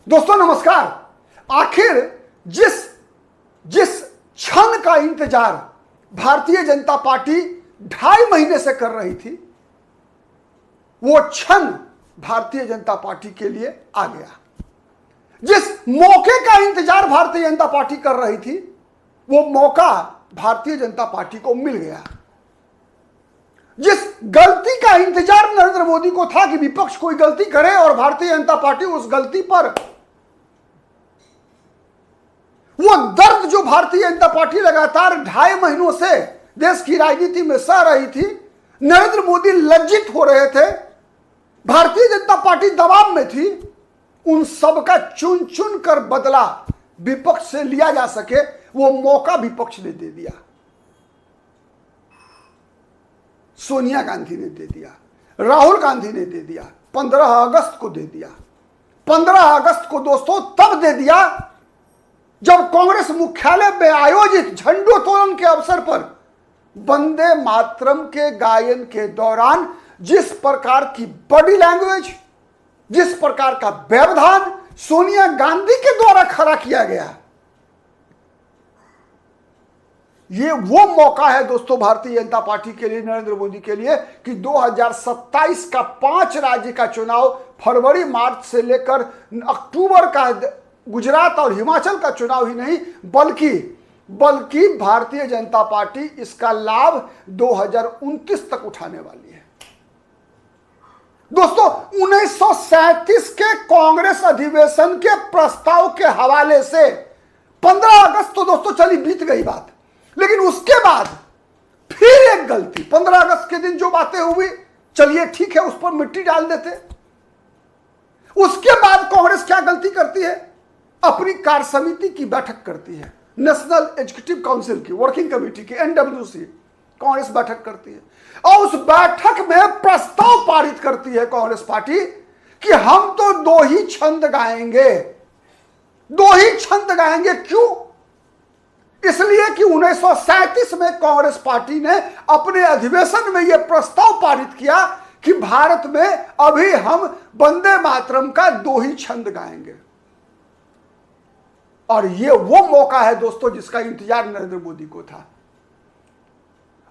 दोस्तों नमस्कार। आखिर जिस जिस क्षण का इंतजार भारतीय जनता पार्टी 2.5 महीने से कर रही थी, वो क्षण भारतीय जनता पार्टी के लिए आ गया। जिस मौके का इंतजार भारतीय जनता पार्टी कर रही थी, वो मौका भारतीय जनता पार्टी को मिल गया। जिस गलती का इंतजार नरेंद्र मोदी को था कि विपक्ष कोई गलती करे और भारतीय जनता पार्टी उस गलती पर, वो दर्द जो भारतीय जनता पार्टी लगातार 2.5 महीनों से देश की राजनीति में सह रही थी, नरेंद्र मोदी लज्जित हो रहे थे, भारतीय जनता पार्टी दबाव में थी, उन सब का चुन चुन कर बदला विपक्ष से लिया जा सके, वो मौका विपक्ष ने दे दिया। सोनिया गांधी ने दे दिया, राहुल गांधी ने दे दिया, 15 अगस्त को दे दिया। 15 अगस्त को दोस्तों तब दे दिया जब कांग्रेस मुख्यालय में आयोजित झंडोत्तोलन के अवसर पर वंदे मातरम के गायन के दौरान जिस प्रकार की बॉडी लैंग्वेज, जिस प्रकार का व्यवधान सोनिया गांधी के द्वारा खड़ा किया गया, ये वो मौका है दोस्तों भारतीय जनता पार्टी के लिए, नरेंद्र मोदी के लिए, कि 2027 का 5 राज्य का चुनाव फरवरी मार्च से लेकर अक्टूबर का गुजरात और हिमाचल का चुनाव ही नहीं, बल्कि भारतीय जनता पार्टी इसका लाभ 2029 तक उठाने वाली है। दोस्तों 1937 के कांग्रेस अधिवेशन के प्रस्ताव के हवाले से 15 अगस्त तो दोस्तों चली बीत गई बात, लेकिन उसके बाद फिर एक गलती, 15 अगस्त के दिन जो बातें हुई, चलिए ठीक है उस पर मिट्टी डाल देते। उसके बाद कांग्रेस क्या गलती करती है? अपनी कार्य समिति की बैठक करती है, नेशनल एग्जीक्यूटिव काउंसिल की, वर्किंग कमेटी की, NWC कांग्रेस बैठक करती है और उस बैठक में प्रस्ताव पारित करती है कांग्रेस पार्टी कि हम तो 2 ही छंद गाएंगे। 2 ही छंद गाएंगे। क्यों? इसलिए कि 1937 में कांग्रेस पार्टी ने अपने अधिवेशन में यह प्रस्ताव पारित किया कि भारत में अभी हम वंदे मातरम का 2 ही छंद गाएंगे। और यह वो मौका है दोस्तों जिसका इंतजार नरेंद्र मोदी को था।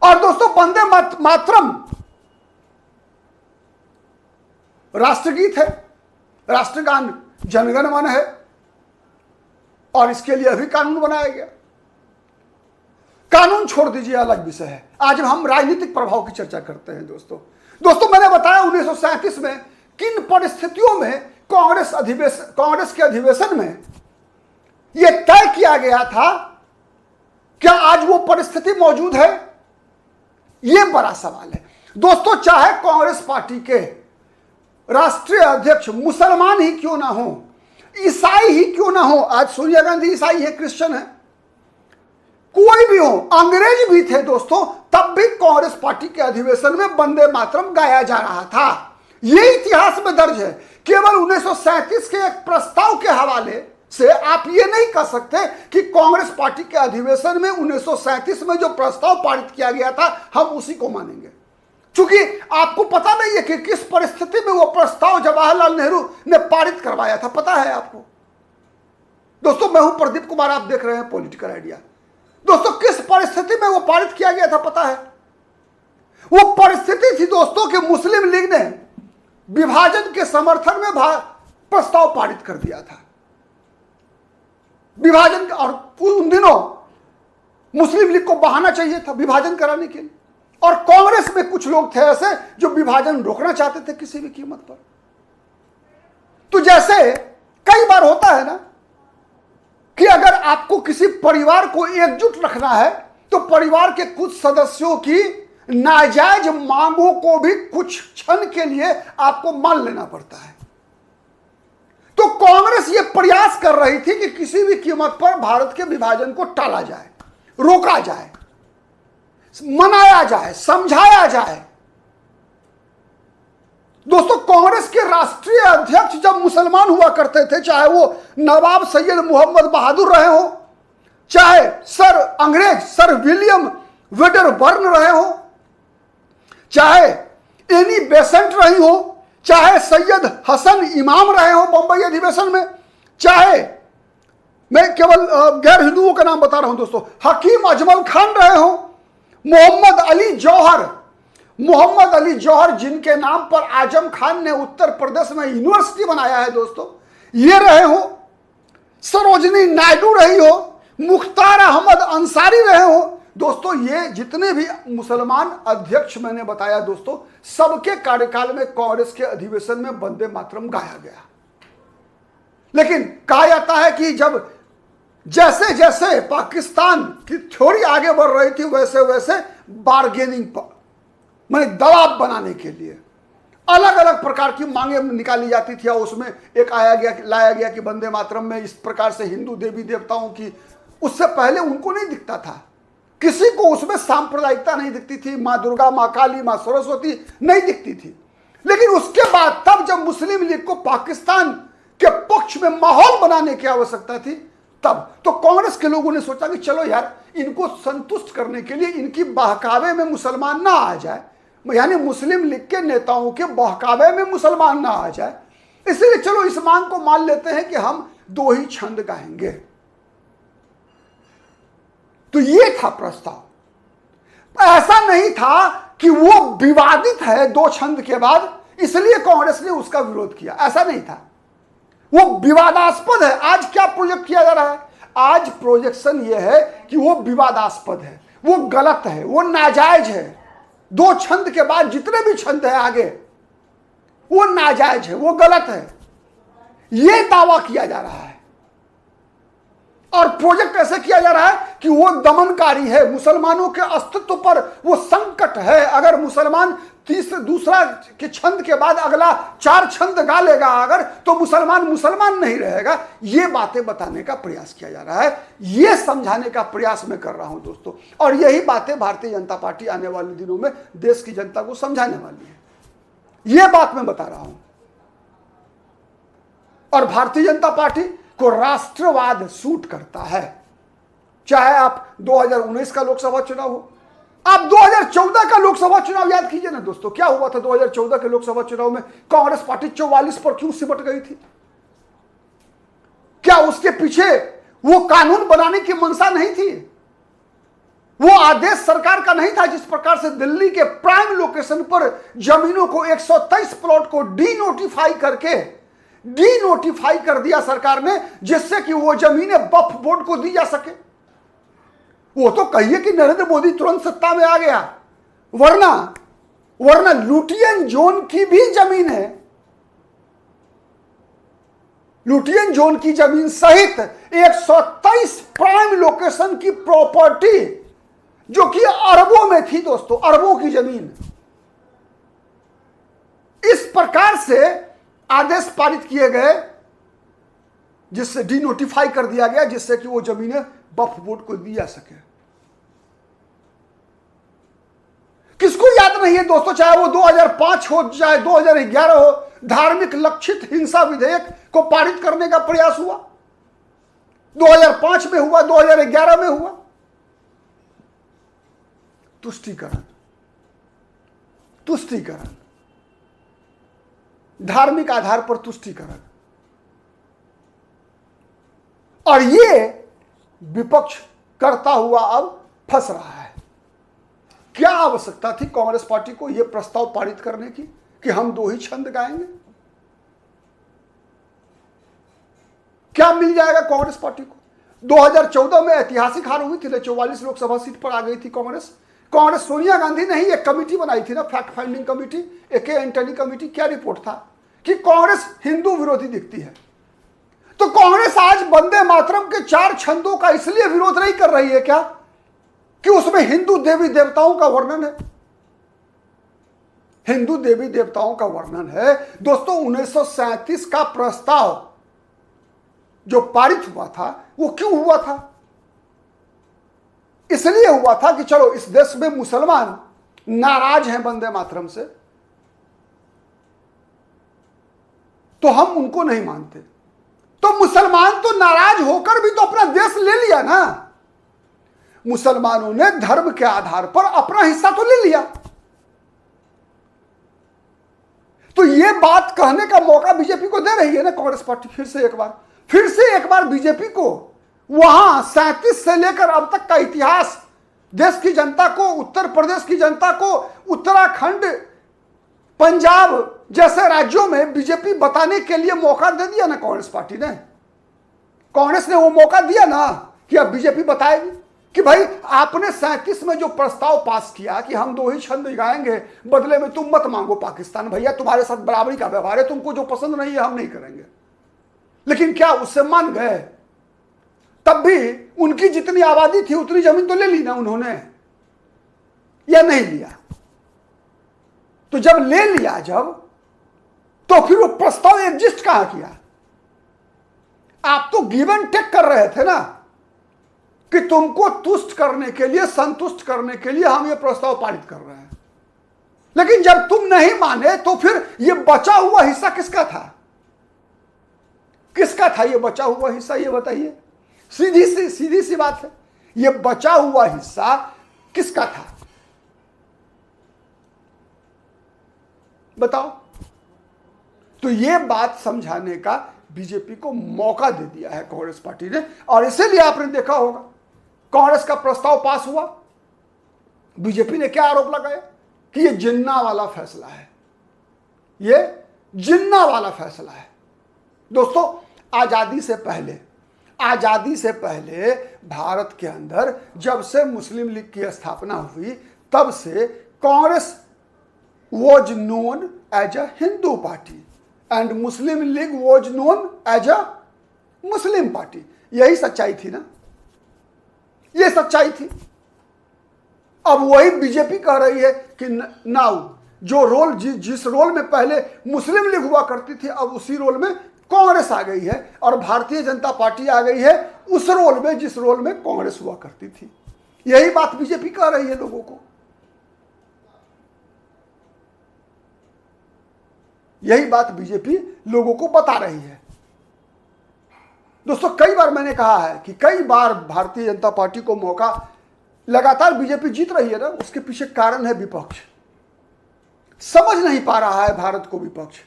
और दोस्तों वंदे मातरम राष्ट्रगीत है, राष्ट्रगान जनगण मन है, और इसके लिए अभी कानून बनाया गया। कानून छोड़ दीजिए, अलग विषय है। आज हम राजनीतिक प्रभाव की चर्चा करते हैं। दोस्तों मैंने बताया 1937 में किन परिस्थितियों में कांग्रेस के अधिवेशन में यह तय किया गया था। क्या आज वो परिस्थिति मौजूद है? यह बड़ा सवाल है दोस्तों। चाहे कांग्रेस पार्टी के राष्ट्रीय अध्यक्ष मुसलमान ही क्यों ना हो, ईसाई ही क्यों ना हो, आज सोनिया गांधी ईसाई है, क्रिश्चियन है, कोई भी हो, अंग्रेज भी थे दोस्तों, तब भी कांग्रेस पार्टी के अधिवेशन में वंदे मातरम गाया जा रहा था। यह इतिहास में दर्ज है। केवल 1937 के एक प्रस्ताव के हवाले से आप ये नहीं कह सकते कि कांग्रेस पार्टी के अधिवेशन में 1937 में जो प्रस्ताव पारित किया गया था हम उसी को मानेंगे, क्योंकि आपको पता नहीं है कि किस परिस्थिति में वो प्रस्ताव जवाहरलाल नेहरू ने पारित करवाया था। पता है आपको? दोस्तों मैं हूं प्रदीप कुमार, आप देख रहे हैं पॉलिटिकल आइडिया। दोस्तों किस परिस्थिति में वो पारित किया गया था पता है? वो परिस्थिति थी दोस्तों कि मुस्लिम लीग ने विभाजन के समर्थन में प्रस्ताव पारित कर दिया था। विभाजन, और उन दिनों मुस्लिम लीग को बहाना चाहिए था विभाजन कराने के लिए, और कांग्रेस में कुछ लोग थे ऐसे जो विभाजन रोकना चाहते थे किसी भी कीमत पर। तो जैसे कई बार होता है ना कि अगर आपको किसी परिवार को एकजुट रखना है तो परिवार के कुछ सदस्यों की नाजायज मांगों को भी कुछ क्षण के लिए आपको मान लेना पड़ता है। तो कांग्रेस यह प्रयास कर रही थी कि किसी भी कीमत पर भारत के विभाजन को टाला जाए, रोका जाए, मनाया जाए, समझाया जाए। दोस्तों कांग्रेस के राष्ट्रीय अध्यक्ष जब मुसलमान हुआ करते थे, चाहे वो नवाब सैयद मोहम्मद बहादुर रहे हो, चाहे सर विलियम वेडरबर्न रहे हो, चाहे एनी बेसेंट रही हो, चाहे सैयद हसन इमाम रहे हो बंबई अधिवेशन में, चाहे मैं केवल गैर हिंदुओं का नाम बता रहा हूं दोस्तों, हकीम अजमल खान रहे हो, मोहम्मद अली जौहर जिनके नाम पर आजम खान ने उत्तर प्रदेश में यूनिवर्सिटी बनाया है दोस्तों, ये रहे हो, सरोजनी नायडू रही हो, मुख्तार अहमद अंसारी रहे हो दोस्तों। ये जितने भी मुसलमान अध्यक्ष मैंने बताया दोस्तों, सबके कार्यकाल में कांग्रेस के अधिवेशन में वंदे मातरम गाया गया। लेकिन कहा जाता है कि जब जैसे जैसे पाकिस्तान की थ्योरी आगे बढ़ रही थी, वैसे वैसे बार्गेनिंग पर मैंने दबाव बनाने के लिए अलग अलग प्रकार की मांगे निकाली जाती थी, और उसमें एक लाया गया कि वंदे मातरम में इस प्रकार से हिंदू देवी देवताओं की, उससे पहले उनको नहीं दिखता था, किसी को उसमें सांप्रदायिकता नहीं दिखती थी, माँ दुर्गा, माँ काली, माँ सरस्वती नहीं दिखती थी। लेकिन उसके बाद तब जब मुस्लिम लीग को पाकिस्तान के पक्ष में माहौल बनाने की आवश्यकता थी, तब तो कांग्रेस के लोगों ने सोचा कि चलो यार, इनको संतुष्ट करने के लिए इनकी बहकावे में मुसलमान ना आ जाए, यानी मुस्लिम लीग के नेताओं के बहकावे में मुसलमान ना आ जाए, इसलिए चलो इस मांग को मान लेते हैं कि हम 2 ही छंद गाएंगे। तो ये था प्रस्ताव। ऐसा नहीं था कि वो विवादित है 2 छंद के बाद इसलिए कांग्रेस ने उसका विरोध किया, ऐसा नहीं था। वो विवादास्पद है। आज क्या प्रोजेक्ट किया जा रहा है? आज प्रोजेक्शन ये है कि वो विवादास्पद है, वो गलत है, वो नाजायज है। 2 छंद के बाद जितने भी छंद है आगे, वो नाजायज है, वो गलत है, ये दावा किया जा रहा है। और प्रोजेक्ट ऐसे किया जा रहा है कि वो दमनकारी है, मुसलमानों के अस्तित्व पर वो संकट है। अगर मुसलमान दूसरा के छंद के बाद अगला 4 छंद गा लेगा अगर, तो मुसलमान नहीं रहेगा। ये बातें बताने का प्रयास किया जा रहा है, ये समझाने का प्रयास मैं कर रहा हूं दोस्तों। और यही बातें भारतीय जनता पार्टी आने वाले दिनों में देश की जनता को समझाने वाली है, ये बात मैं बता रहा हूं। और भारतीय जनता पार्टी को राष्ट्रवाद सूट करता है, चाहे आप 2019 का लोकसभा चुनाव हो, आप 2014 का लोकसभा चुनाव याद कीजिए ना दोस्तों। क्या हुआ था 2014 के लोकसभा चुनाव में? कांग्रेस पार्टी 44 पर क्यों सिमट गई थी? क्या उसके पीछे वो कानून बनाने की मंशा नहीं थी? वो आदेश सरकार का नहीं था? जिस प्रकार से दिल्ली के प्राइम लोकेशन पर जमीनों को 123 प्लॉट को डीनोटिफाई कर दिया सरकार ने, जिससे कि वो जमीनें वक्फ बोर्ड को दी जा सके। वो तो कहिए कि नरेंद्र मोदी तुरंत सत्ता में आ गया, वरना लुटियन जोन की भी जमीन है, लुटियन जोन की जमीन सहित 123 प्राइम लोकेशन की प्रॉपर्टी, जो कि अरबों में थी दोस्तों, अरबों की जमीन। इस प्रकार से आदेश पारित किए गए, जिससे डीनोटिफाई कर दिया गया, जिससे कि वो जमीनें वक्फ बोर्ड को दी जा सके। किसको याद नहीं है दोस्तों, चाहे वो 2005 हो चाहे 2011 हो, धार्मिक लक्षित हिंसा विधेयक को पारित करने का प्रयास हुआ, 2005 में हुआ, 2011 में हुआ। तुष्टीकरण, धार्मिक आधार पर तुष्टीकरण, और ये विपक्ष करता हुआ अब फंस रहा है। क्या आवश्यकता थी कांग्रेस पार्टी को यह प्रस्ताव पारित करने की कि हम 2 ही छंद गाएंगे? क्या मिल जाएगा कांग्रेस पार्टी को? 2014 में ऐतिहासिक हार हुई थी, 44 लोकसभा सीट पर आ गई थी कांग्रेस। सोनिया गांधी ने ही एक कमेटी बनाई थी ना, fact finding committee, AK Antony committee. क्या रिपोर्ट था कि कांग्रेस हिंदू विरोधी दिखती है। तो कांग्रेस आज वंदे मातरम के 4 छंदों का इसलिए विरोध नहीं कर रही है क्या कि उसमें हिंदू देवी देवताओं का वर्णन है? हिंदू देवी देवताओं का वर्णन है दोस्तों। 1937 का प्रस्ताव जो पारित हुआ था, वो क्यों हुआ था? इसलिए हुआ था कि चलो इस देश में मुसलमान नाराज हैं वंदे मातरम से, तो हम उनको नहीं मानते। तो मुसलमान तो नाराज होकर भी तो अपना देश ले लिया ना। मुसलमानों ने धर्म के आधार पर अपना हिस्सा तो ले लिया। तो यह बात कहने का मौका बीजेपी को दे रही है ना कांग्रेस पार्टी फिर से एक बार। फिर से एक बार बीजेपी को वहां 37 से लेकर अब तक का इतिहास देश की जनता को, उत्तर प्रदेश की जनता को, उत्तराखंड, पंजाब जैसे राज्यों में बीजेपी बताने के लिए मौका दे दिया ना कांग्रेस पार्टी ने। कांग्रेस ने वो मौका दिया ना कि अब बीजेपी बताएगी कि भाई आपने 37 में जो प्रस्ताव पास किया कि हम 2 ही छंद गाएंगे, बदले में तुम मत मांगो पाकिस्तान, भैया तुम्हारे साथ बराबरी का व्यवहार है, तुमको जो पसंद नहीं है हम नहीं करेंगे। लेकिन क्या उससे मान गए? तब भी उनकी जितनी आबादी थी उतनी जमीन तो ले ली ना उन्होंने, या नहीं लिया? तो जब ले लिया तो फिर वो प्रस्ताव एग्जिस्ट कहां किया? आप तो गिव एंड टेक कर रहे थे ना कि तुमको तुष्ट करने के लिए, संतुष्ट करने के लिए हम ये प्रस्ताव पारित कर रहे हैं। लेकिन जब तुम नहीं माने तो फिर ये बचा हुआ हिस्सा किसका था? किसका था ये बचा हुआ हिस्सा? ये बताइए। सीधी सी बात है, ये बचा हुआ हिस्सा किसका था? बताओ। तो ये बात समझाने का बीजेपी को मौका दे दिया है कांग्रेस पार्टी ने, और इसीलिए आपने देखा होगा कांग्रेस का प्रस्ताव पास हुआ, बीजेपी ने क्या आरोप लगाया कि ये जिन्ना वाला फैसला है, ये जिन्ना वाला फैसला है। दोस्तों, आजादी से पहले भारत के अंदर जब से मुस्लिम लीग की स्थापना हुई तब से Congress was known as a Hindu party and Muslim League was known as a Muslim party। यही सच्चाई थी ना, ये सच्चाई थी। अब वही बीजेपी कह रही है कि नाउ जो रोल जिस रोल में पहले मुस्लिम लीग हुआ करती थी, अब उसी रोल में कांग्रेस आ गई है और भारतीय जनता पार्टी आ गई है उस रोल में जिस रोल में कांग्रेस हुआ करती थी। यही बात बीजेपी कह रही है लोगों को, यही बात बीजेपी लोगों को बता रही है। दोस्तों, कई बार मैंने कहा है कि कई बार भारतीय जनता पार्टी को मौका, लगातार बीजेपी जीत रही है ना, उसके पीछे कारण है विपक्ष। समझ नहीं पा रहा है भारत को, विपक्ष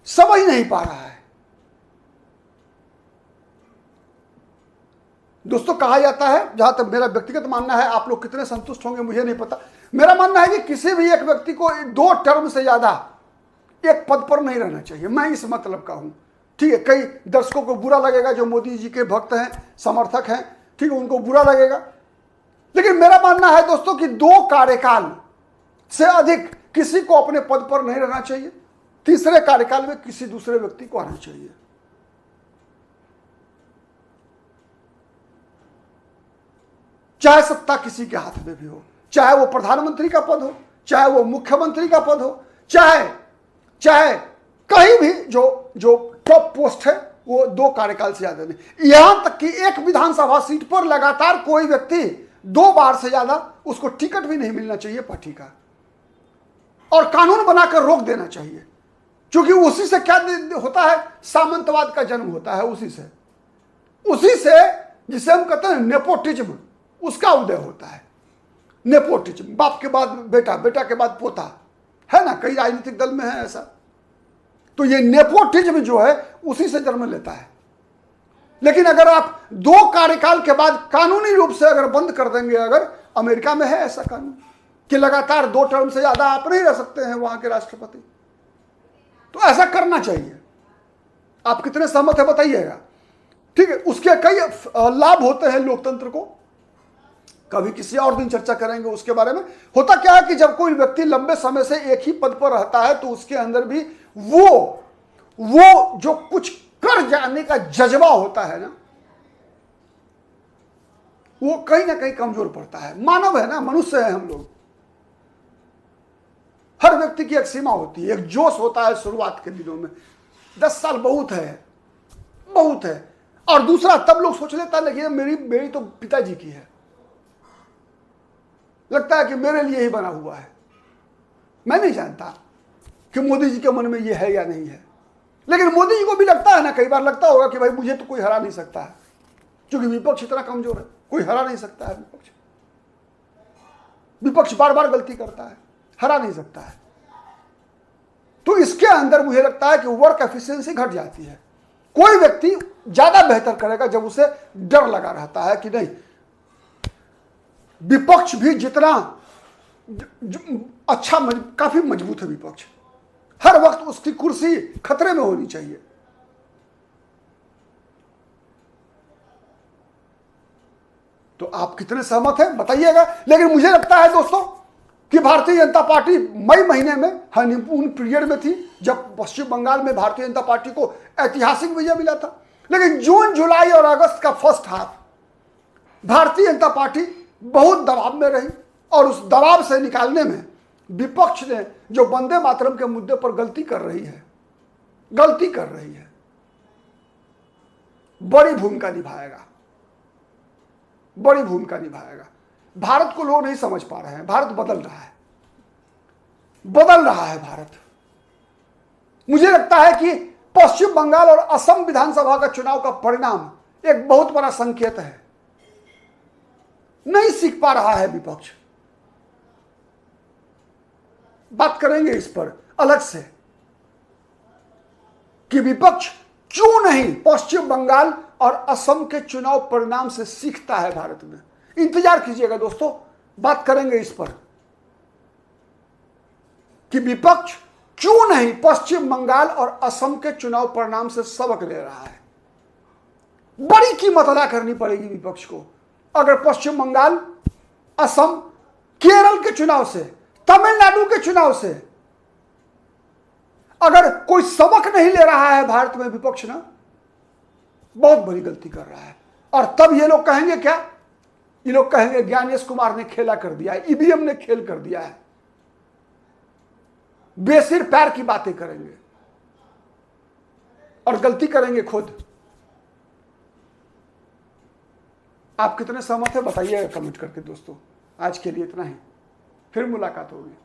समझ नहीं पा रहा है। दोस्तों, कहा जाता है, जहां तक मेरा व्यक्तिगत मानना है, आप लोग कितने संतुष्ट होंगे मुझे नहीं पता, मेरा मानना है कि किसी भी एक व्यक्ति को 2 टर्म से ज्यादा एक पद पर नहीं रहना चाहिए। मैं इस मतलब का हूं, ठीक है। कई दर्शकों को बुरा लगेगा जो मोदी जी के भक्त हैं, समर्थक हैं, ठीक है, उनको बुरा लगेगा। लेकिन मेरा मानना है दोस्तों कि 2 कार्यकाल से अधिक किसी को अपने पद पर नहीं रहना चाहिए। तीसरे कार्यकाल में किसी दूसरे व्यक्ति को आना चाहिए। चाहे सत्ता किसी के हाथ में भी हो, चाहे वो प्रधानमंत्री का पद हो, चाहे वो मुख्यमंत्री का पद हो, चाहे कहीं भी जो टॉप पोस्ट है, वो 2 कार्यकाल से ज्यादा नहीं। यहां तक कि एक विधानसभा सीट पर लगातार कोई व्यक्ति 2 बार से ज्यादा, उसको टिकट भी नहीं मिलना चाहिए पार्टी का, और कानून बनाकर रोक देना चाहिए। क्योंकि उसी से क्या होता है, सामंतवाद का जन्म होता है, उसी से जिसे हम कहते हैं नेपोटिज्म, उसका उदय होता है। नेपोटिज्म, बाप के बाद बेटा, बेटा के बाद पोता, है ना, कई राजनीतिक दल में है ऐसा। तो ये नेपोटिज्म जो है उसी से जन्म लेता है। लेकिन अगर आप 2 कार्यकाल के बाद कानूनी रूप से अगर बंद कर देंगे, अगर अमेरिका में है ऐसा कानून कि लगातार 2 टर्म से ज्यादा आप नहीं रह सकते हैं वहां के राष्ट्रपति, तो ऐसा करना चाहिए। आप कितने सहमत है बताइएगा, ठीक है। उसके कई लाभ होते हैं लोकतंत्र को, कभी किसी और दिन चर्चा करेंगे उसके बारे में। होता क्या है कि जब कोई व्यक्ति लंबे समय से एक ही पद पर रहता है तो उसके अंदर भी वो जो कुछ कर जाने का जज्बा होता है ना, वो कहीं ना कहीं कमजोर पड़ता है। मानव है ना, मनुष्य है हम लोग, हर व्यक्ति की एक सीमा होती है, एक जोश होता है शुरुआत के दिनों में, 10 साल बहुत है। और दूसरा, तब लोग सोच लेता है कि मेरी तो पिताजी की है, लगता है कि मेरे लिए ही बना हुआ है। मैं नहीं जानता कि मोदी जी के मन में ये है या नहीं है, लेकिन मोदी जी को भी लगता है ना, कई बार लगता होगा कि भाई मुझे तो कोई हरा नहीं सकता है, क्योंकि विपक्ष इतना कमजोर है, कोई हरा नहीं सकता है। विपक्ष बार बार गलती करता है, हरा नहीं सकता है। तो इसके अंदर मुझे लगता है कि वर्क एफिशिएंसी घट जाती है। कोई व्यक्ति ज्यादा बेहतर करेगा जब उसे डर लगा रहता है कि नहीं, विपक्ष भी जितना अच्छा काफी मजबूत है विपक्ष, हर वक्त उसकी कुर्सी खतरे में होनी चाहिए। तो आप कितने सहमत हैं बताइएगा। लेकिन मुझे लगता है दोस्तों कि भारतीय जनता पार्टी मई महीने में हनीमून पीरियड में थी, जब पश्चिम बंगाल में भारतीय जनता पार्टी को ऐतिहासिक विजय मिला था। लेकिन जून, जुलाई और अगस्त का first half Bharatiya Janata party बहुत दबाव में रही, और उस दबाव से निकालने में विपक्ष ने जो वंदे मातरम के मुद्दे पर गलती कर रही है, बड़ी भूमिका निभाएगा। भारत को लोग नहीं समझ पा रहे हैं। भारत बदल रहा है भारत। मुझे लगता है कि पश्चिम बंगाल और असम विधानसभा का चुनाव का परिणाम एक बहुत बड़ा संकेत है। नहीं सीख पा रहा है विपक्ष। बात करेंगे इस पर अलग से कि विपक्ष क्यों नहीं पश्चिम बंगाल और असम के चुनाव परिणाम से सीखता है भारत में। इंतजार कीजिएगा दोस्तों, बात करेंगे इस पर कि विपक्ष क्यों नहीं पश्चिम बंगाल और असम के चुनाव परिणाम से सबक ले रहा है। बड़ी कीमत अदा करनी पड़ेगी विपक्ष को अगर पश्चिम बंगाल, असम, केरल के चुनाव से, तमिलनाडु के चुनाव से अगर कोई सबक नहीं ले रहा है भारत में विपक्ष ना, बहुत बड़ी गलती कर रहा है। और तब ये लोग कहेंगे क्या? ये लोग कहेंगे ज्ञानेश कुमार ने खेला कर दिया है, ईवीएम ने खेल कर दिया है। बेसिर पैर की बातें करेंगे और गलती करेंगे खुद। आप कितने सहमत हैं बताइए कमेंट करके दोस्तों। आज के लिए इतना ही, फिर मुलाकात होगी।